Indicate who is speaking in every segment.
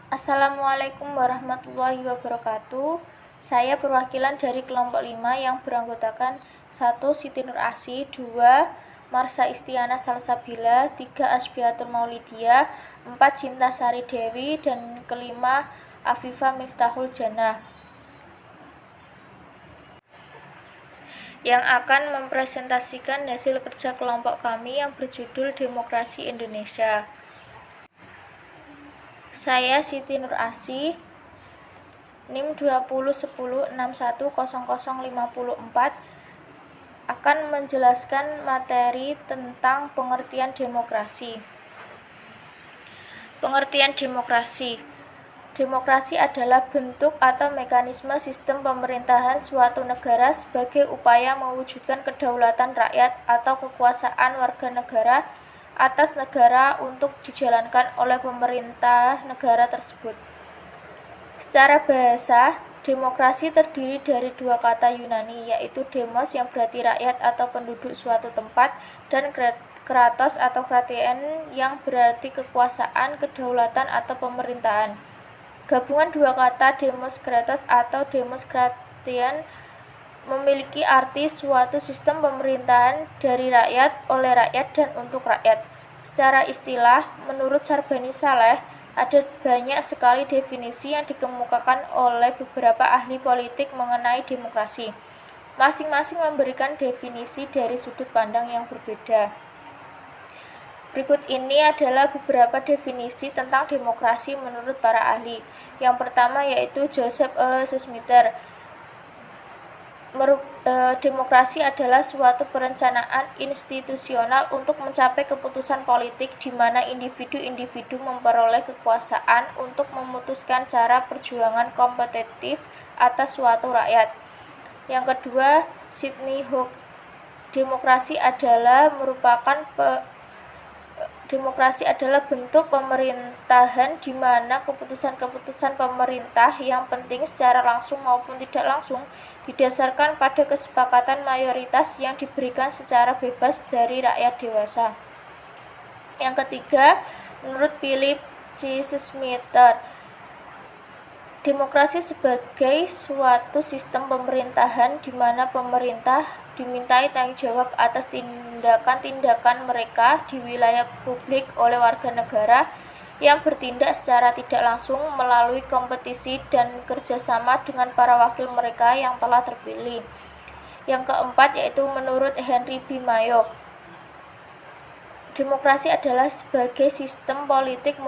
Speaker 1: Assalamualaikum warahmatullahi wabarakatuh. Saya perwakilan dari kelompok 5 yang beranggotakan 1. Siti Nur Asih, 2. Marsha Istiana Salsabila, 3. Asfiatul Maulidia, 4. Cinta Sari Dewi, dan kelima Afifa Miftahul Jannah, yang akan mempresentasikan hasil kerja kelompok kami yang berjudul Demokrasi Indonesia. Saya Siti Nur Asih, NIM 2010610054, akan menjelaskan materi tentang pengertian demokrasi. Pengertian demokrasi. Demokrasi adalah bentuk atau mekanisme sistem pemerintahan suatu negara sebagai upaya mewujudkan kedaulatan rakyat atau kekuasaan warga negara atas negara untuk dijalankan oleh pemerintah negara tersebut. Secara bahasa, demokrasi terdiri dari dua kata Yunani, yaitu demos yang berarti rakyat atau penduduk suatu tempat, dan kratos atau kratein yang berarti kekuasaan, kedaulatan, atau pemerintahan. Gabungan dua kata demos kratos atau demos kratein memiliki arti suatu sistem pemerintahan dari rakyat, oleh rakyat, dan untuk rakyat. Secara istilah, menurut Sarbani Saleh, ada banyak sekali definisi yang dikemukakan oleh beberapa ahli politik mengenai demokrasi. Masing-masing memberikan definisi dari sudut pandang yang berbeda. Berikut ini adalah beberapa definisi tentang demokrasi menurut para ahli. Yang pertama yaitu Joseph Schumpeter. Demokrasi adalah suatu perencanaan institusional untuk mencapai keputusan politik di mana individu-individu memperoleh kekuasaan untuk memutuskan cara perjuangan kompetitif atas suatu rakyat. Yang kedua, Sidney Hook. Demokrasi adalah bentuk pemerintahan di mana keputusan-keputusan pemerintah yang penting secara langsung maupun tidak langsung didasarkan pada kesepakatan mayoritas yang diberikan secara bebas dari rakyat dewasa. Yang ketiga, menurut Philip C. Schumpeter, demokrasi sebagai suatu sistem pemerintahan di mana pemerintah dimintai tanggung jawab atas tindakan-tindakan mereka di wilayah publik oleh warga negara yang bertindak secara tidak langsung melalui kompetisi dan kerjasama dengan para wakil mereka yang telah terpilih. Yang keempat yaitu menurut Henry B. Mayo, demokrasi adalah sebagai sistem politik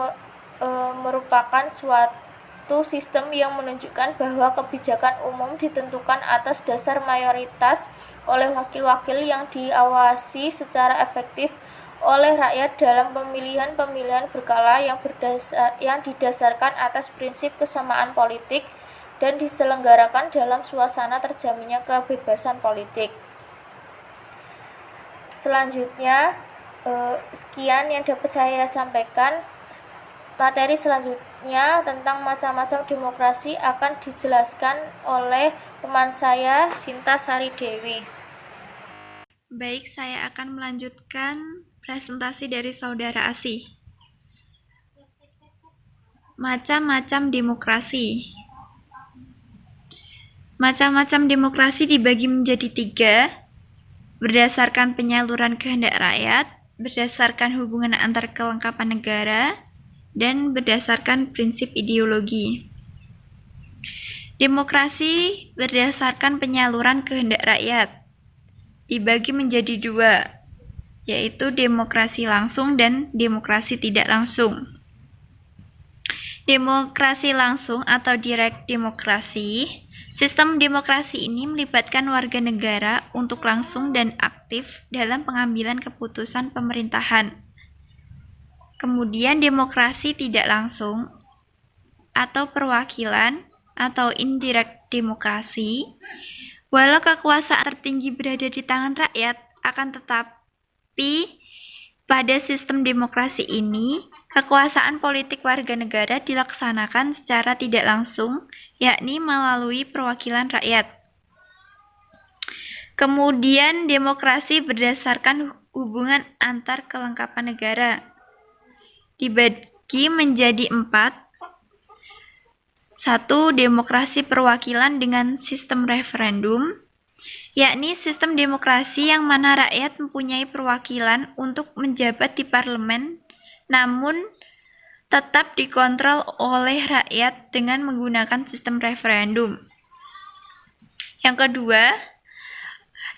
Speaker 1: merupakan suatu sistem yang menunjukkan bahwa kebijakan umum ditentukan atas dasar mayoritas oleh wakil-wakil yang diawasi secara efektif oleh rakyat dalam pemilihan-pemilihan berkala yang didasarkan atas prinsip kesamaan politik dan diselenggarakan dalam suasana terjaminnya kebebasan politik. Selanjutnya, sekian yang dapat saya sampaikan. Materi selanjutnya tentang macam-macam demokrasi akan dijelaskan oleh teman saya, Cinta Sari Dewi.
Speaker 2: Baik, saya akan melanjutkan presentasi dari Saudara Asih. Macam-macam demokrasi. Macam-macam demokrasi dibagi menjadi 3, berdasarkan penyaluran kehendak rakyat, berdasarkan hubungan antar kelengkapan negara, dan berdasarkan prinsip ideologi. Demokrasi berdasarkan penyaluran kehendak rakyat dibagi menjadi 2, yaitu demokrasi langsung dan demokrasi tidak langsung. Demokrasi langsung atau direct demokrasi, sistem demokrasi ini melibatkan warga negara untuk langsung dan aktif dalam pengambilan keputusan pemerintahan. Kemudian demokrasi tidak langsung atau perwakilan atau indirect demokrasi, walau kekuasaan tertinggi berada di tangan rakyat, akan tetapi pada sistem demokrasi ini, kekuasaan politik warga negara dilaksanakan secara tidak langsung, yakni melalui perwakilan rakyat. Kemudian demokrasi berdasarkan hubungan antar kelengkapan negara. Dibagi menjadi 4, 1. Demokrasi perwakilan dengan sistem referendum, yakni sistem demokrasi yang mana rakyat mempunyai perwakilan untuk menjabat di parlemen, namun tetap dikontrol oleh rakyat dengan menggunakan sistem referendum. Yang kedua,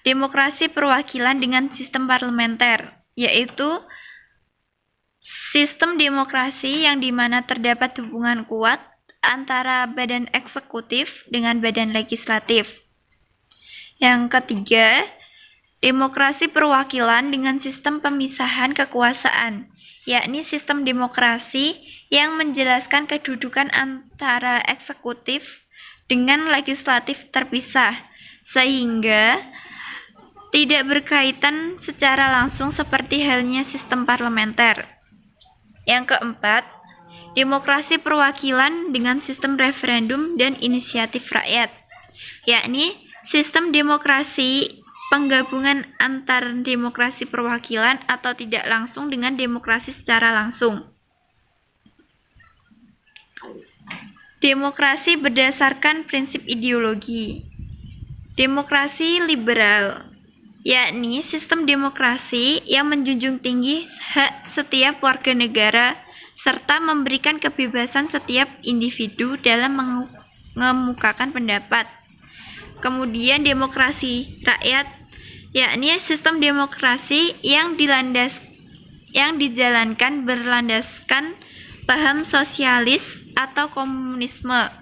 Speaker 2: demokrasi perwakilan dengan sistem parlementer, yaitu sistem demokrasi yang dimana terdapat hubungan kuat antara badan eksekutif dengan badan legislatif. Yang ketiga, demokrasi perwakilan dengan sistem pemisahan kekuasaan, yakni sistem demokrasi yang menjelaskan kedudukan antara eksekutif dengan legislatif terpisah, sehingga tidak berkaitan secara langsung seperti halnya sistem parlementer. Yang keempat, demokrasi perwakilan dengan sistem referendum dan inisiatif rakyat, yakni sistem demokrasi penggabungan antar demokrasi perwakilan atau tidak langsung dengan demokrasi secara langsung. Demokrasi berdasarkan prinsip ideologi. Demokrasi liberal, yakni sistem demokrasi yang menjunjung tinggi hak setiap warga negara serta memberikan kebebasan setiap individu dalam mengemukakan pendapat. Kemudian demokrasi rakyat, yakni sistem demokrasi yang dijalankan berlandaskan paham sosialis atau komunisme,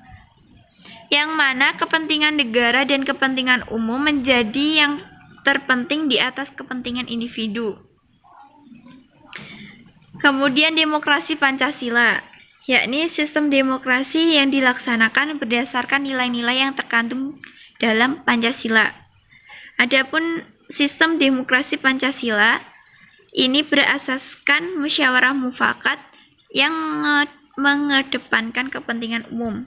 Speaker 2: yang mana kepentingan negara dan kepentingan umum menjadi yang terpenting di atas kepentingan individu. Kemudian demokrasi Pancasila, yakni sistem demokrasi yang dilaksanakan berdasarkan nilai-nilai yang terkandung dalam Pancasila. Adapun sistem demokrasi Pancasila ini berasaskan musyawarah mufakat yang mengedepankan kepentingan umum.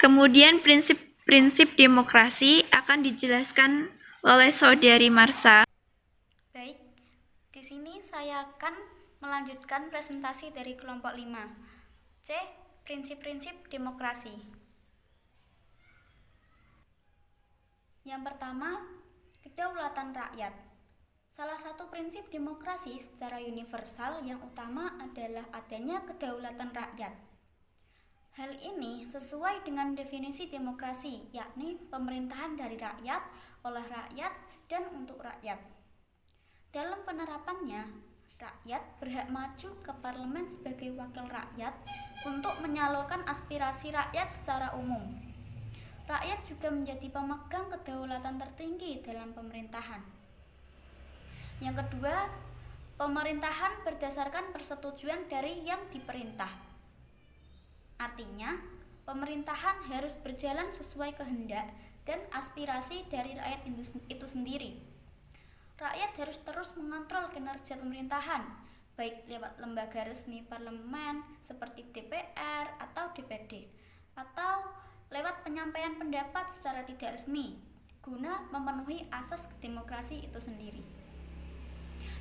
Speaker 2: Kemudian prinsip demokrasi akan dijelaskan oleh Saudari Marsha.
Speaker 3: Baik, di sini saya akan melanjutkan presentasi dari kelompok 5. C. Prinsip-prinsip demokrasi. Yang pertama, kedaulatan rakyat. Salah satu prinsip demokrasi secara universal yang utama adalah adanya kedaulatan rakyat. Hal ini sesuai dengan definisi demokrasi, yakni pemerintahan dari rakyat, oleh rakyat, dan untuk rakyat. Dalam penerapannya, rakyat berhak maju ke parlemen sebagai wakil rakyat untuk menyalurkan aspirasi rakyat secara umum. Rakyat juga menjadi pemegang kedaulatan tertinggi dalam pemerintahan. Yang kedua, pemerintahan berdasarkan persetujuan dari yang diperintah. Artinya, pemerintahan harus berjalan sesuai kehendak dan aspirasi dari rakyat itu sendiri. Rakyat harus terus mengontrol kinerja pemerintahan, baik lewat lembaga resmi parlemen seperti DPR atau DPD, atau lewat penyampaian pendapat secara tidak resmi, guna memenuhi asas demokrasi itu sendiri.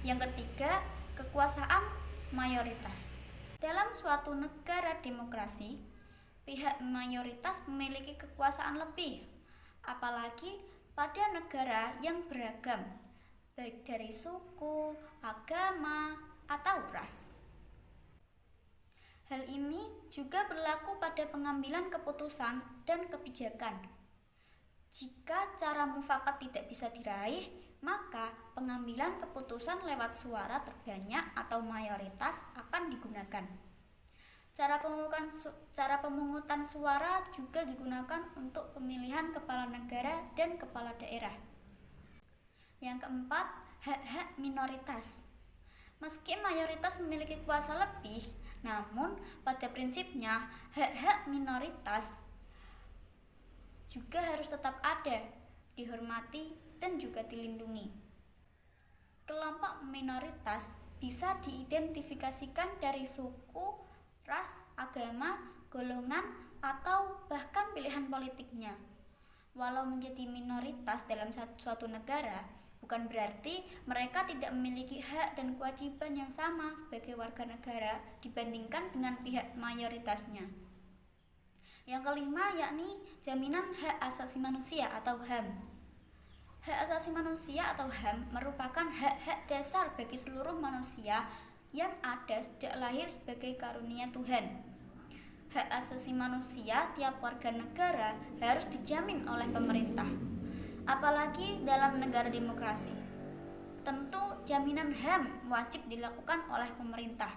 Speaker 3: Yang ketiga, kekuasaan mayoritas. Dalam suatu negara demokrasi, pihak mayoritas memiliki kekuasaan lebih, apalagi pada negara yang beragam, baik dari suku, agama, atau ras. Hal ini juga berlaku pada pengambilan keputusan dan kebijakan. Jika cara mufakat tidak bisa diraih, maka pengambilan keputusan lewat suara terbanyak atau mayoritas akan digunakan. Cara pemungutan suara juga digunakan untuk pemilihan kepala negara dan kepala daerah. Yang keempat, hak-hak minoritas. Meski mayoritas memiliki kuasa lebih, namun pada prinsipnya hak-hak minoritas juga harus tetap ada, dihormati, dan juga dilindungi. Kelompok minoritas bisa diidentifikasikan dari suku, ras, agama, golongan, atau bahkan pilihan politiknya. Walau menjadi minoritas dalam suatu negara, Bukan berarti mereka tidak memiliki hak dan kewajiban yang sama sebagai warga negara dibandingkan dengan pihak mayoritasnya. Yang kelima yakni jaminan hak asasi manusia atau HAM. Hak asasi manusia atau HAM merupakan hak-hak dasar bagi seluruh manusia yang ada sejak lahir sebagai karunia Tuhan. Hak asasi manusia tiap warga negara harus dijamin oleh pemerintah, apalagi dalam negara demokrasi. Tentu jaminan HAM wajib dilakukan oleh pemerintah.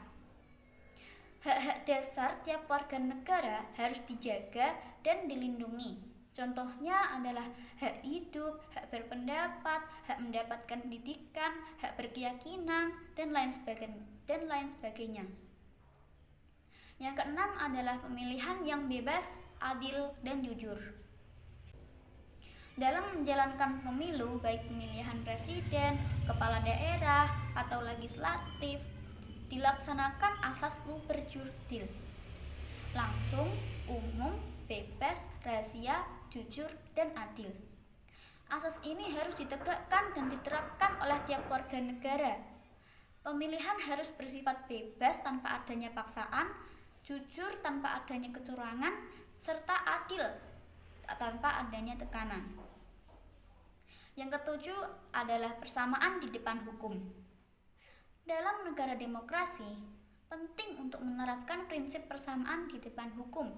Speaker 3: Hak-hak dasar tiap warga negara harus dijaga dan dilindungi. Contohnya adalah hak hidup, hak berpendapat, hak mendapatkan pendidikan, hak berkeyakinan, dan lain sebagainya. Yang keenam adalah pemilihan yang bebas, adil, dan jujur. Dalam menjalankan pemilu, baik pemilihan presiden, kepala daerah, atau legislatif, dilaksanakan asas luber-jurdil, langsung, umum, bebas, rahasia, jujur, dan adil. Asas ini harus ditegakkan dan diterapkan oleh tiap warga negara. Pemilihan harus bersifat bebas tanpa adanya paksaan, jujur tanpa adanya kecurangan, serta adil tanpa adanya tekanan. Yang ketujuh adalah persamaan di depan hukum. Dalam negara demokrasi, penting untuk menerapkan prinsip persamaan di depan hukum.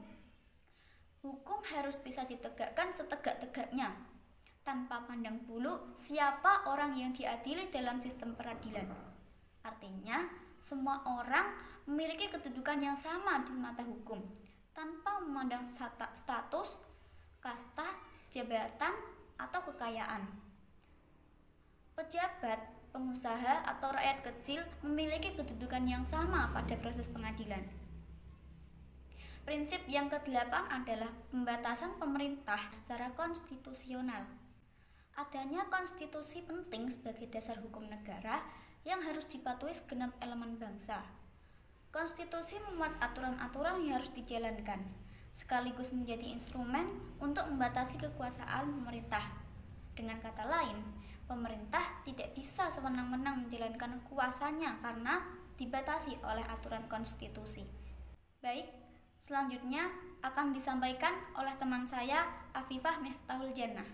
Speaker 3: Hukum harus bisa ditegakkan setegak-tegaknya, tanpa pandang bulu siapa orang yang diadili dalam sistem peradilan. Artinya, semua orang memiliki kedudukan yang sama di mata hukum, tanpa memandang status, kasta, jabatan, atau kekayaan. Pejabat, pengusaha, atau rakyat kecil memiliki kedudukan yang sama pada proses pengadilan. Prinsip yang ke-8 adalah pembatasan pemerintah secara konstitusional. Adanya konstitusi penting sebagai dasar hukum negara yang harus dipatuhi segenap elemen bangsa. Konstitusi memuat aturan-aturan yang harus dijalankan, sekaligus menjadi instrumen untuk membatasi kekuasaan pemerintah. Dengan kata lain, pemerintah tidak bisa sewenang-wenang menjalankan kuasanya karena dibatasi oleh aturan konstitusi. Baik, selanjutnya akan disampaikan oleh teman saya, Afifah Miftahul Jannah.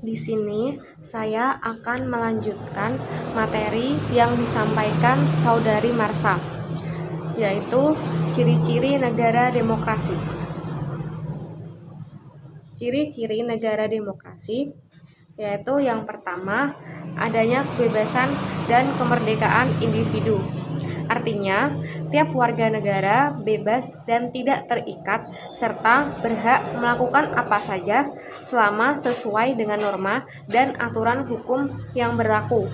Speaker 4: Di sini saya akan melanjutkan materi yang disampaikan Saudari Marsha, yaitu ciri-ciri negara demokrasi. Ciri-ciri negara demokrasi yaitu yang pertama, adanya kebebasan dan kemerdekaan individu. Artinya, tiap warga negara bebas dan tidak terikat serta berhak melakukan apa saja selama sesuai dengan norma dan aturan hukum yang berlaku.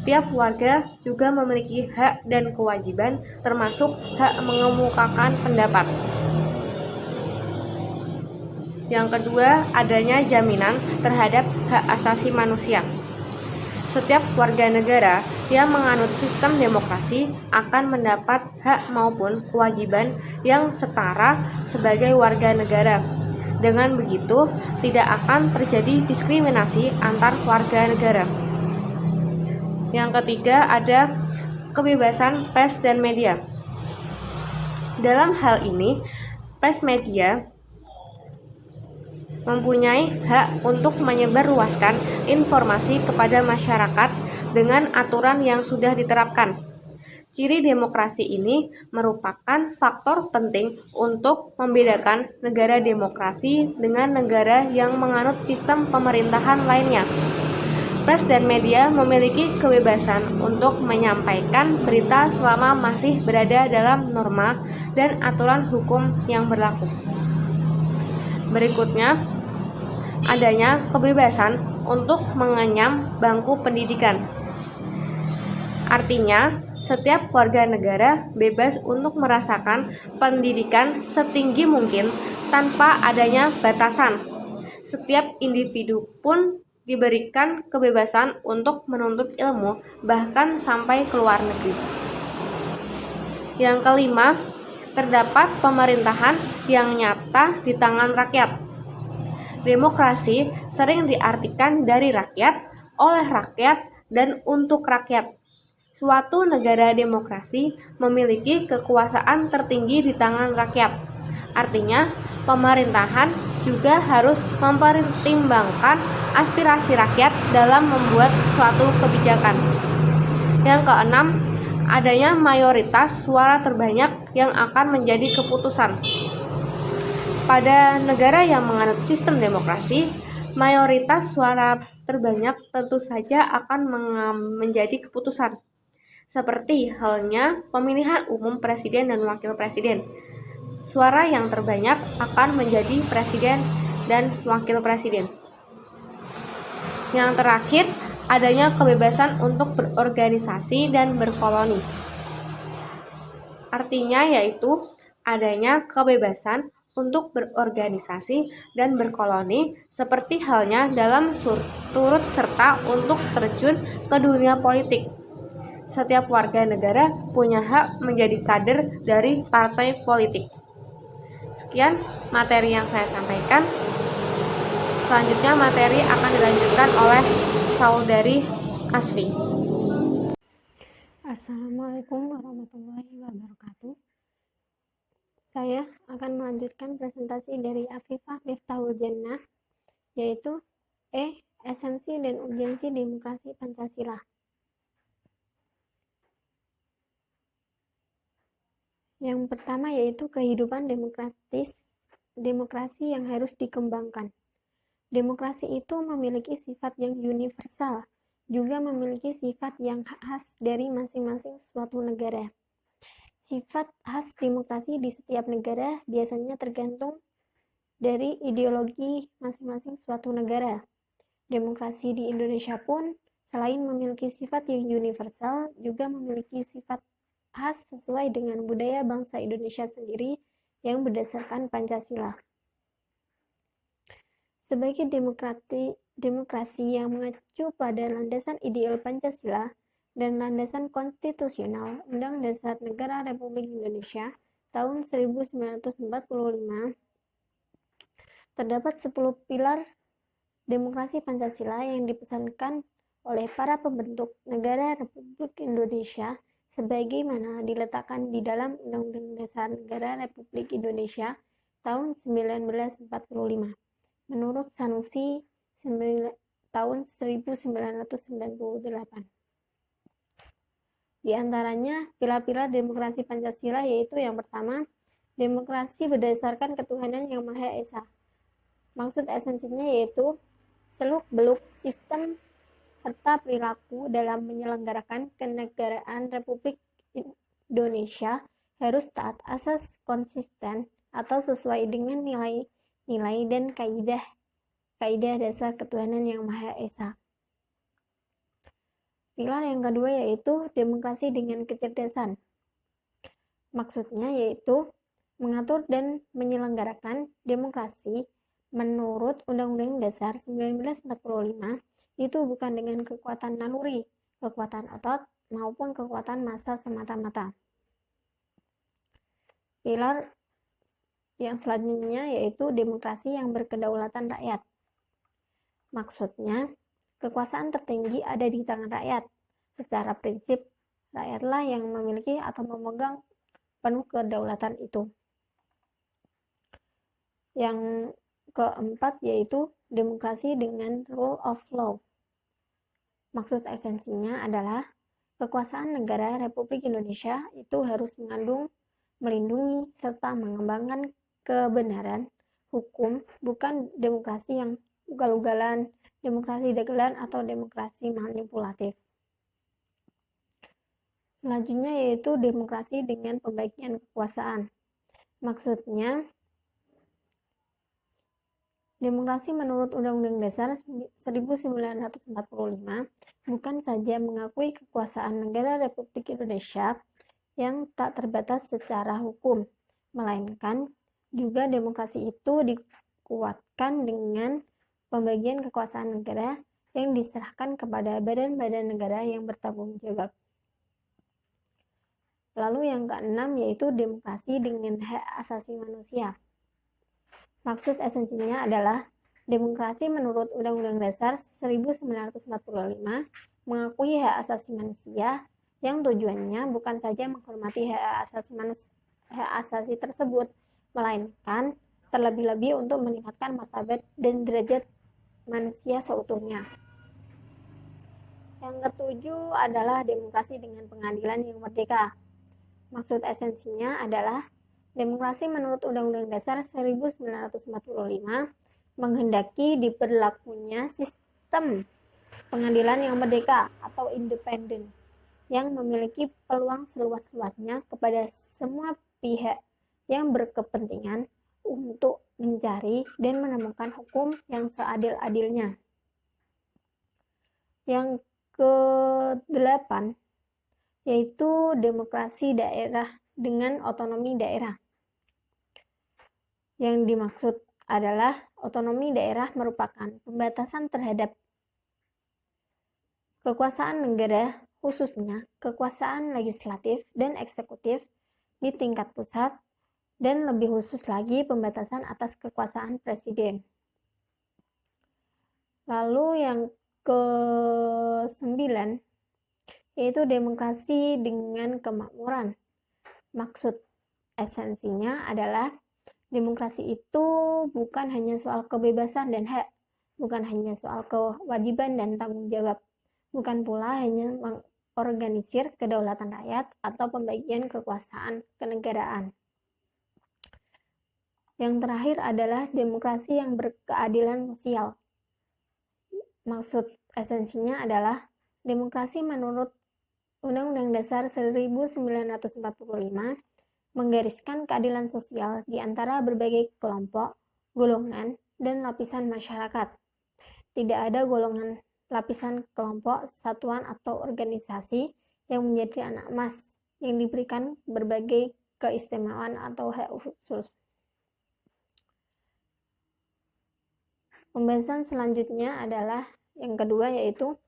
Speaker 4: Tiap warga juga memiliki hak dan kewajiban termasuk hak mengemukakan pendapat. Yang kedua, adanya jaminan terhadap hak asasi manusia. Setiap warga negara yang menganut sistem demokrasi akan mendapat hak maupun kewajiban yang setara sebagai warga negara. Dengan begitu, tidak akan terjadi diskriminasi antar warga negara. Yang ketiga, ada kebebasan pers dan media. Dalam hal ini, pers media mempunyai hak untuk menyebarluaskan informasi kepada masyarakat dengan aturan yang sudah diterapkan. Ciri demokrasi ini merupakan faktor penting untuk membedakan negara demokrasi dengan negara yang menganut sistem pemerintahan lainnya. Pers dan media memiliki kebebasan untuk menyampaikan berita selama masih berada dalam norma dan aturan hukum yang berlaku. Berikutnya, adanya kebebasan untuk mengenyam bangku pendidikan. Artinya, setiap warga negara bebas untuk merasakan pendidikan setinggi mungkin tanpa adanya batasan. Setiap individu pun diberikan kebebasan untuk menuntut ilmu, bahkan sampai ke luar negeri. Yang kelima, terdapat pemerintahan yang nyata di tangan rakyat. Demokrasi sering diartikan dari rakyat, oleh rakyat, dan untuk rakyat. Suatu negara demokrasi memiliki kekuasaan tertinggi di tangan rakyat. Artinya, pemerintahan juga harus mempertimbangkan aspirasi rakyat dalam membuat suatu kebijakan. Yang keenam, adanya mayoritas suara terbanyak yang akan menjadi keputusan. Pada negara yang menganut sistem demokrasi, mayoritas suara terbanyak tentu saja akan menjadi keputusan. Seperti halnya pemilihan umum presiden dan wakil presiden. Suara yang terbanyak akan menjadi presiden dan wakil presiden. Yang terakhir, adanya kebebasan untuk berorganisasi dan berkoloni. Artinya yaitu adanya kebebasan untuk berorganisasi dan berkoloni seperti halnya dalam turut serta untuk terjun ke dunia politik. Setiap warga negara punya hak menjadi kader dari partai politik. Sekian materi yang saya sampaikan. Selanjutnya materi akan dilanjutkan oleh Saudari Asfi.
Speaker 5: Assalamualaikum warahmatullahi wabarakatuh. Saya akan melanjutkan presentasi dari Afifah Miftahul Jannah, yaitu esensi dan urgensi demokrasi Pancasila. Yang pertama yaitu kehidupan demokrasi yang harus dikembangkan. Demokrasi itu memiliki sifat yang universal, juga memiliki sifat yang khas dari masing-masing suatu negara. Sifat khas demokrasi di setiap negara biasanya tergantung dari ideologi masing-masing suatu negara. Demokrasi di Indonesia pun selain memiliki sifat yang universal, juga memiliki sifat khas sesuai dengan budaya bangsa Indonesia sendiri yang berdasarkan Pancasila. Sebagai demokrasi yang mengacu pada landasan ideal Pancasila dan landasan konstitusional Undang Dasar Negara Republik Indonesia tahun 1945, terdapat 10 pilar demokrasi Pancasila yang dipesankan oleh para pembentuk negara Republik Indonesia sebagaimana diletakkan di dalam Undang-Undang Dasar Negara Republik Indonesia tahun 1945. Menurut Sanusi tahun 1998. Di antaranya, pilar-pilar demokrasi Pancasila yaitu yang pertama, demokrasi berdasarkan ketuhanan yang Maha Esa. Maksud esensinya yaitu seluk-beluk sistem serta perilaku dalam menyelenggarakan kenegaraan Republik Indonesia harus taat asas konsisten atau sesuai dengan nilai-nilai dan kaidah dasar ketuhanan yang Maha Esa. Pilar yang kedua yaitu demokrasi dengan kecerdasan. Maksudnya yaitu mengatur dan menyelenggarakan demokrasi menurut Undang-Undang Dasar 1945 itu bukan dengan kekuatan naluri, kekuatan otot, maupun kekuatan massa semata-mata. Pilar yang selanjutnya yaitu demokrasi yang berkedaulatan rakyat. Maksudnya, kekuasaan tertinggi ada di tangan rakyat. Secara prinsip, rakyatlah yang memiliki atau memegang penuh kedaulatan itu. Yang keempat yaitu demokrasi dengan rule of law. Maksud esensinya adalah kekuasaan negara Republik Indonesia itu harus mengandung, melindungi, serta mengembangkan kebenaran hukum, bukan demokrasi yang ugal-ugalan, demokrasi dagelan, atau demokrasi manipulatif. Selanjutnya yaitu demokrasi dengan pembagian kekuasaan. Maksudnya, demokrasi menurut Undang-Undang Dasar 1945 bukan saja mengakui kekuasaan negara Republik Indonesia yang tak terbatas secara hukum, melainkan juga demokrasi itu dikuatkan dengan pembagian kekuasaan negara yang diserahkan kepada badan-badan negara yang bertanggung jawab. Lalu yang keenam yaitu demokrasi dengan hak asasi manusia. Maksud esensinya adalah Demokrasi menurut Undang-Undang Dasar 1945 mengakui hak asasi manusia yang tujuannya bukan saja menghormati hak asasi tersebut, melainkan terlebih-lebih untuk meningkatkan martabat dan derajat manusia seutuhnya. Yang ketujuh adalah demokrasi dengan pengadilan yang merdeka. Maksud esensinya adalah demokrasi menurut Undang-Undang Dasar 1945 menghendaki diberlakunya sistem pengadilan yang merdeka atau independen yang memiliki peluang seluas-luasnya kepada semua pihak yang berkepentingan untuk mencari dan menemukan hukum yang seadil-adilnya. Yang ke-8 yaitu demokrasi daerah dengan otonomi daerah. Yang dimaksud adalah otonomi daerah merupakan pembatasan terhadap kekuasaan negara, khususnya kekuasaan legislatif dan eksekutif di tingkat pusat, dan lebih khusus lagi pembatasan atas kekuasaan presiden. Lalu yang ke-9 yaitu demokrasi dengan kemakmuran. Maksud esensinya adalah demokrasi itu bukan hanya soal kebebasan dan hak, bukan hanya soal kewajiban dan tanggung jawab, bukan pula hanya mengorganisir kedaulatan rakyat atau pembagian kekuasaan kenegaraan. Yang terakhir adalah demokrasi yang berkeadilan sosial. Maksud esensinya adalah demokrasi menurut Undang-Undang Dasar 1945 menggariskan keadilan sosial di antara berbagai kelompok, golongan, dan lapisan masyarakat. Tidak ada golongan, lapisan, kelompok, satuan, atau organisasi yang menjadi anak emas yang diberikan berbagai keistimewaan atau hak khusus. Pembahasan selanjutnya adalah yang kedua, yaitu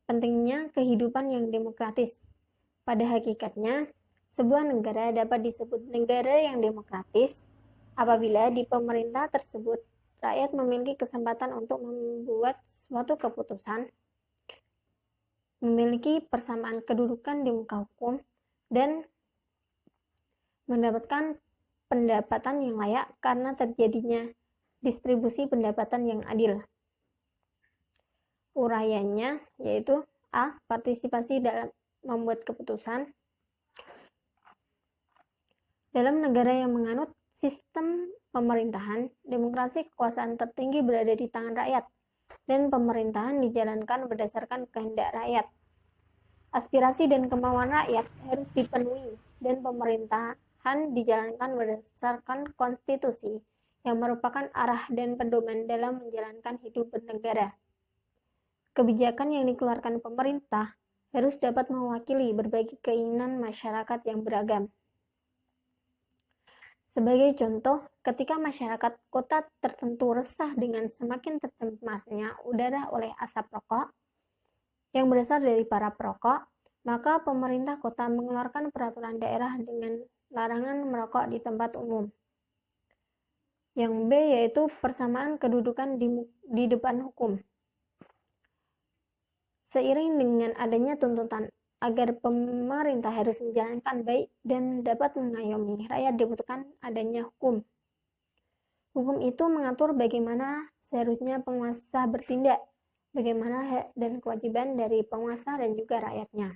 Speaker 5: pentingnya kehidupan yang demokratis. Pada hakikatnya, sebuah negara dapat disebut negara yang demokratis apabila di pemerintah tersebut rakyat memiliki kesempatan untuk membuat suatu keputusan, memiliki persamaan kedudukan di muka hukum, dan mendapatkan pendapatan yang layak karena terjadinya distribusi pendapatan yang adil. Uraiannya yaitu A. Partisipasi dalam membuat keputusan. Dalam negara yang menganut sistem pemerintahan, demokrasi kekuasaan tertinggi berada di tangan rakyat, dan pemerintahan dijalankan berdasarkan kehendak rakyat. Aspirasi dan kemauan rakyat harus dipenuhi, dan pemerintahan dijalankan berdasarkan konstitusi yang merupakan arah dan pedoman dalam menjalankan hidup bernegara. Kebijakan yang dikeluarkan pemerintah harus dapat mewakili berbagai keinginan masyarakat yang beragam. Sebagai contoh, ketika masyarakat kota tertentu resah dengan semakin tercemarnya udara oleh asap rokok yang berasal dari para perokok, maka pemerintah kota mengeluarkan peraturan daerah dengan larangan merokok di tempat umum. Yang B yaitu persamaan kedudukan di depan hukum. Seiring dengan adanya tuntutan agar pemerintah harus menjalankan baik dan dapat mengayomi rakyat, dibutuhkan adanya hukum. Hukum itu mengatur bagaimana seharusnya penguasa bertindak, bagaimana hak dan kewajiban dari penguasa dan juga rakyatnya.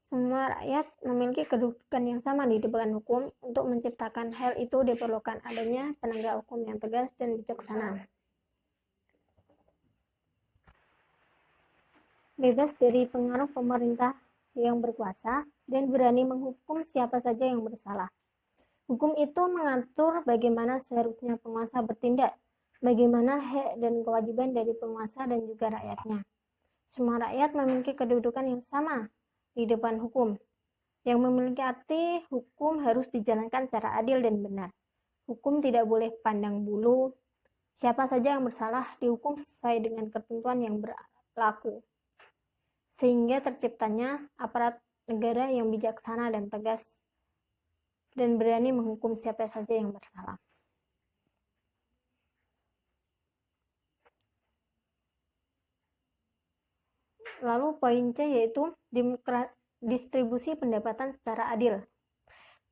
Speaker 5: Semua rakyat memiliki kedudukan yang sama di depan hukum. Untuk menciptakan hal itu diperlukan adanya penegak hukum yang tegas dan bijaksana. Bebas dari pengaruh pemerintah yang berkuasa dan berani menghukum siapa saja yang bersalah. Hukum itu mengatur bagaimana seharusnya penguasa bertindak, bagaimana hak dan kewajiban dari penguasa dan juga rakyatnya. Semua rakyat memiliki kedudukan yang sama di depan hukum, yang memiliki arti hukum harus dijalankan secara adil dan benar. Hukum tidak boleh pandang bulu. Siapa saja yang bersalah dihukum sesuai dengan ketentuan yang berlaku, sehingga terciptanya aparat negara yang bijaksana dan tegas dan berani menghukum siapa saja yang bersalah. Lalu poin C yaitu distribusi pendapatan secara adil.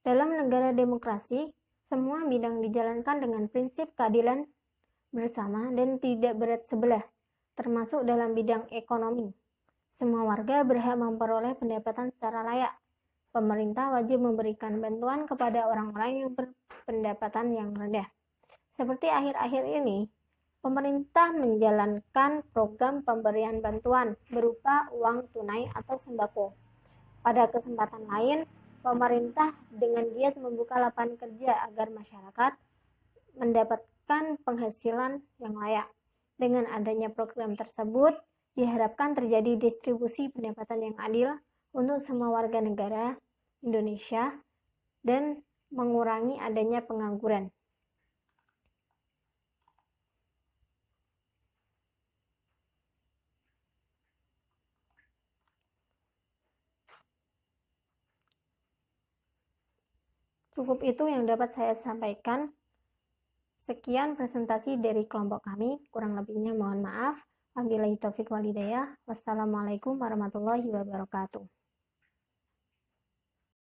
Speaker 5: Dalam negara demokrasi, semua bidang dijalankan dengan prinsip keadilan bersama dan tidak berat sebelah, termasuk dalam bidang ekonomi. Semua warga berhak memperoleh pendapatan secara layak. Pemerintah wajib memberikan bantuan kepada orang-orang yang berpendapatan yang rendah. Seperti akhir-akhir ini, pemerintah menjalankan program pemberian bantuan berupa uang tunai atau sembako. Pada kesempatan lain, pemerintah dengan giat membuka lapangan kerja agar masyarakat mendapatkan penghasilan yang layak. Dengan adanya program tersebut, diharapkan terjadi distribusi pendapatan yang adil untuk semua warga negara Indonesia dan mengurangi adanya pengangguran. Cukup itu yang dapat saya sampaikan. Sekian presentasi dari kelompok kami, kurang lebihnya mohon maaf. Wabillahi taufiq wal hidayah. Wassalamualaikum warahmatullahi wabarakatuh.